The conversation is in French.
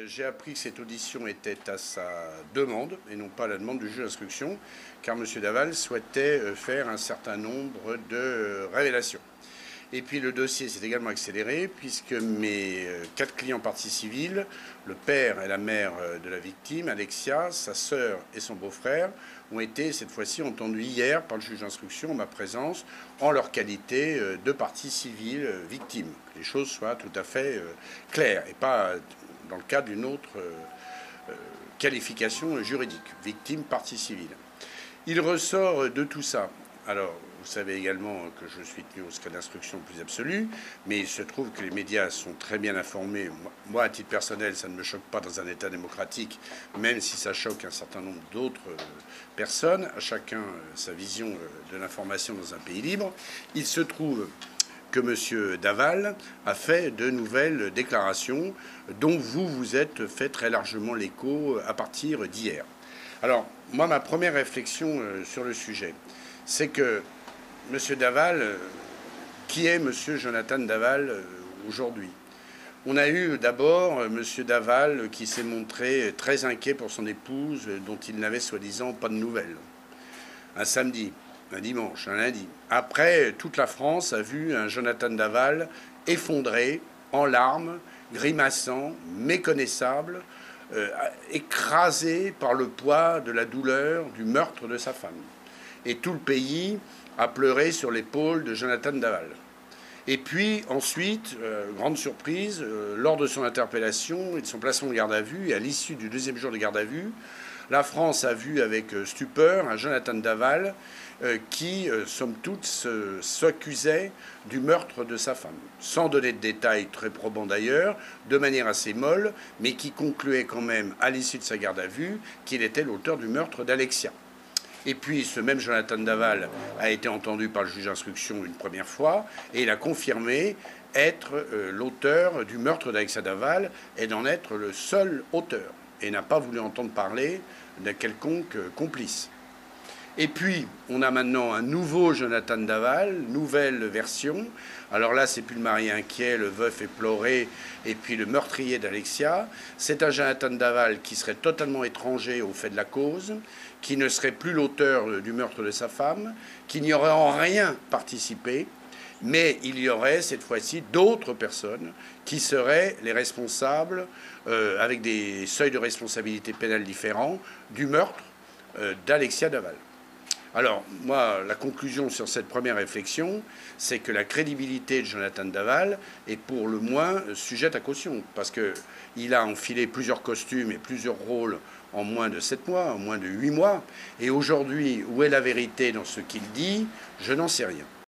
j'ai appris que cette audition était à sa demande et non pas à la demande du juge d'instruction, car M. Daval souhaitait faire un certain nombre de révélations. Et puis le dossier s'est également accéléré puisque mes 4 clients partie civile, le père et la mère de la victime, Alexia, sa sœur et son beau-frère, ont été cette fois-ci entendus hier par le juge d'instruction en ma présence en leur qualité de partie civile victime. Que les choses soient tout à fait claires et pas dans le cadre d'une autre qualification juridique. Victime, partie civile. Il ressort de tout ça. Alors, vous savez également que je suis tenu au secret d'instruction le plus absolu, mais il se trouve que les médias sont très bien informés. Moi, à titre personnel, ça ne me choque pas dans un État démocratique, même si ça choque un certain nombre d'autres personnes. À chacun sa vision de l'information dans un pays libre. Il se trouve que M. Daval a fait de nouvelles déclarations dont vous vous êtes fait très largement l'écho à partir d'hier. Alors, moi, ma première réflexion sur le sujet, c'est que M. Daval, qui est M. Jonathan Daval aujourd'hui? On a eu d'abord M. Daval qui s'est montré très inquiet pour son épouse, dont il n'avait soi-disant pas de nouvelles. Un samedi, un dimanche, un lundi. Après, toute la France a vu un Jonathan Daval effondré, en larmes, grimaçant, méconnaissable, écrasé par le poids de la douleur du meurtre de sa femme. Et tout le pays a pleuré sur l'épaule de Jonathan Daval. Et puis ensuite, grande surprise, lors de son interpellation et de son placement en garde à vue, et à l'issue du 2e jour de garde à vue, la France a vu avec stupeur un Jonathan Daval qui, somme toute, s'accusait du meurtre de sa femme. Sans donner de détails très probants d'ailleurs, de manière assez molle, mais qui concluait quand même, à l'issue de sa garde à vue, qu'il était l'auteur du meurtre d'Alexia. Et puis ce même Jonathan Daval a été entendu par le juge d'instruction une première fois et il a confirmé être l'auteur du meurtre d'Alexia Daval et d'en être le seul auteur et n'a pas voulu entendre parler d'un quelconque complice. Et puis, on a maintenant un nouveau Jonathan Daval, nouvelle version. Alors là, c'est plus le mari inquiet, le veuf éploré, et puis le meurtrier d'Alexia. C'est un Jonathan Daval qui serait totalement étranger au fait de la cause, qui ne serait plus l'auteur du meurtre de sa femme, qui n'y aurait en rien participé, mais il y aurait cette fois-ci d'autres personnes qui seraient les responsables, avec des seuils de responsabilité pénale différents, du meurtre d'Alexia Daval. Alors, moi, la conclusion sur cette première réflexion, c'est que la crédibilité de Jonathan Daval est pour le moins sujette à caution, parce qu'il a enfilé plusieurs costumes et plusieurs rôles en moins de 7 mois, en moins de 8 mois, et aujourd'hui, où est la vérité dans ce qu'il dit? Je n'en sais rien.